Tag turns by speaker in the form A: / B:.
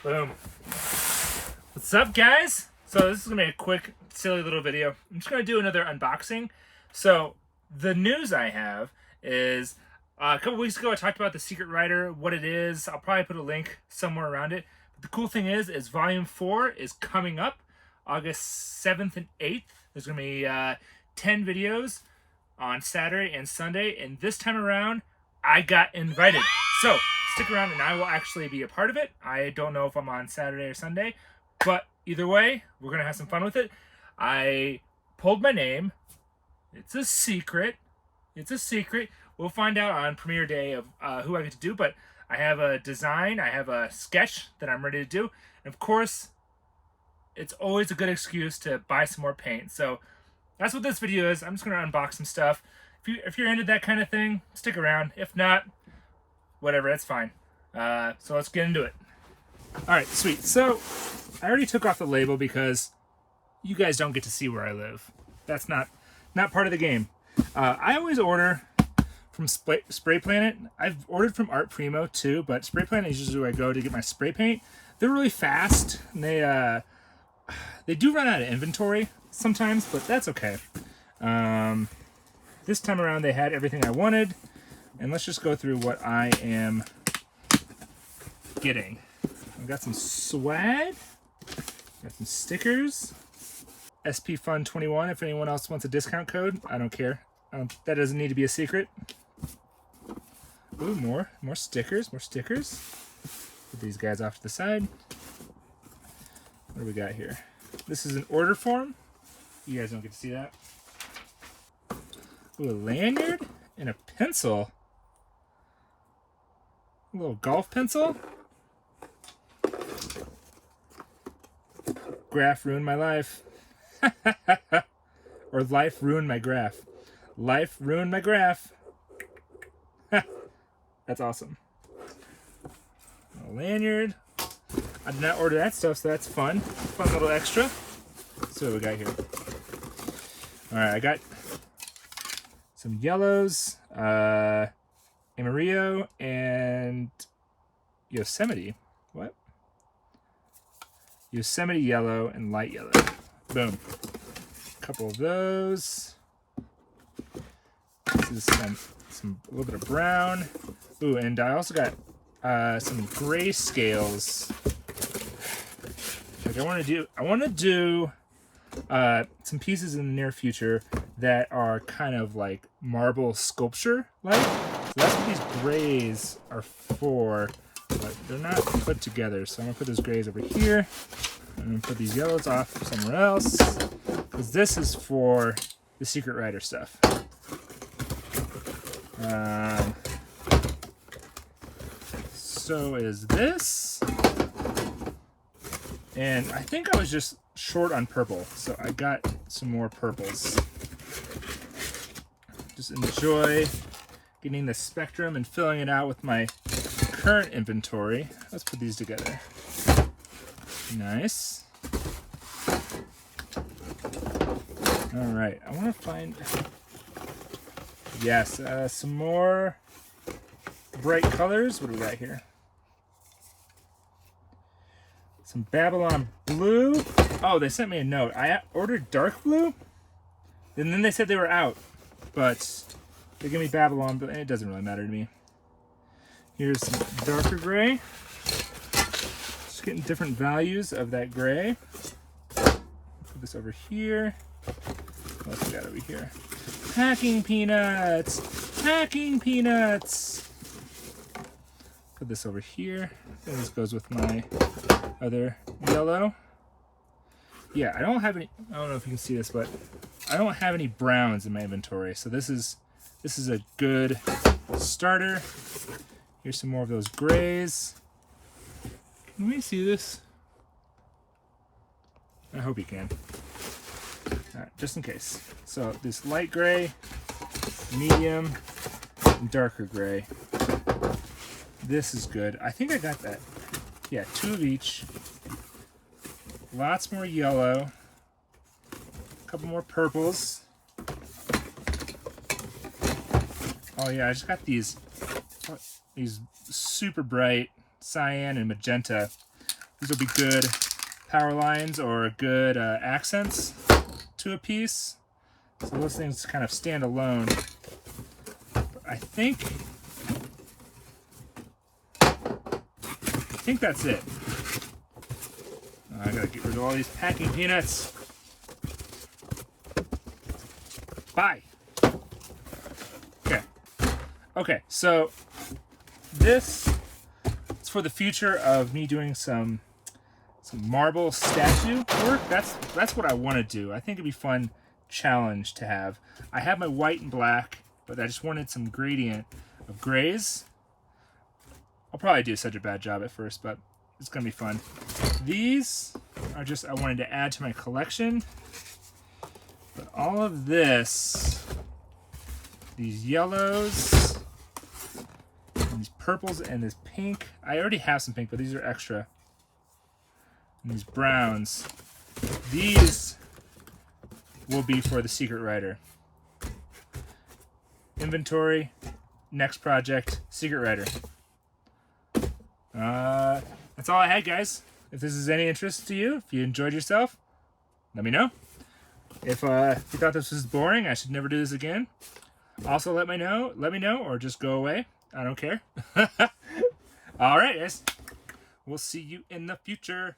A: Boom. What's up, guys? So this is gonna be a quick, silly little video. I'm just gonna do another unboxing. So the news I have is a couple weeks ago I talked about the Secret Rider, what it is. I'll probably put a link somewhere around it. But the cool thing is Volume 4 is coming up August 7th and 8th. There's gonna be 10 videos on Saturday and Sunday, and this time around I got invited. So stick around and I will actually be a part of it. I don't know if I'm on Saturday or Sunday, but either way, we're gonna have some fun with it. I pulled my name. It's a secret. It's a secret. We'll find out on premiere day of who I get to do, but I have a design, I have a sketch that I'm ready to do. And of course, it's always a good excuse to buy some more paint. So that's what this video is. I'm just gonna unbox some stuff. If you're into that kind of thing, stick around. If not, whatever, that's fine. So let's get into it. All right, sweet. So I already took off the label because you guys don't get to see where I live. That's not part of the game. I always order from Spray Planet. I've ordered from Art Primo too, but Spray Planet is usually where I go to get my spray paint. They're really fast, and they do run out of inventory sometimes, but that's okay. This time around they had everything I wanted, and let's just go through what I am getting. I've got some swag, got some stickers, SP Fun 21 if anyone else wants a discount code. I don't care. That doesn't need to be a secret. Ooh, more stickers, Put these guys off to the side. What do we got here? This is an order form. You guys don't get to see that. Ooh, a lanyard and a pencil. A little golf pencil. Graph ruined my life. Or life ruined my graph. Life ruined my graph. That's awesome. A lanyard. I did not order that stuff, so that's fun. Fun little extra. So what we got here? Alright, I got some yellows, Amarillo, and Yosemite. What? Yosemite yellow and light yellow. Boom. A couple of those. This is a little bit of brown. Ooh, and I also got some gray scales. Like I want to do some pieces in the near future that are kind of like marble sculpture like. So that's what these grays are for, but they're not put together. So I'm gonna put those grays over here. I'm gonna put these yellows off somewhere else, because this is for the Secret Rider stuff. So is this. And I think I was just short on purple, so I got some more purples. Just enjoy getting the spectrum and filling it out with my current inventory. Let's put these together. Nice. All right, I want to find, yes, some more bright colors. What do we got here? Some Babylon blue. Oh, they sent me a note. I ordered dark blue, and then they said they were out, but they gave me Babylon, but it doesn't really matter to me. Here's some darker gray. Just getting different values of that gray. Put this over here. What else we got over here? Packing peanuts! Packing peanuts! Put this over here. And this goes with my other yellow. Yeah, I don't know if you can see this, but I don't have any browns in my inventory. So this is a good starter. Here's some more of those grays. Can we see this? I hope you can. All right, just in case. So this light gray, medium, and darker gray. This is good. I think I got that. Yeah, 2 of each. Lots more yellow. A couple more purples. Oh yeah, I just got these super bright cyan and magenta These will be good power lines or good accents to a piece. So those things kind of stand alone. I think that's it. I gotta get rid of all these packing peanuts. Bye. Okay, so this is for the future of me doing some marble statue work. That's what I want to do. I think it'd be fun challenge to have. I have my white and black, but I just wanted some gradient of grays. I'll probably do such a bad job at first, but it's gonna be fun. These are just I wanted to add to my collection. But all of this, these yellows, and these purples, and this pink. I already have some pink, but these are extra. And these browns. These will be for the Secret Rider. Inventory, next project, Secret Rider. That's all I had, guys. If this is any interest to you, if you enjoyed yourself, let me know. If you thought this was boring, I should never do this again. Also, let me know, or just go away. I don't care. All right, guys. We'll see you in the future.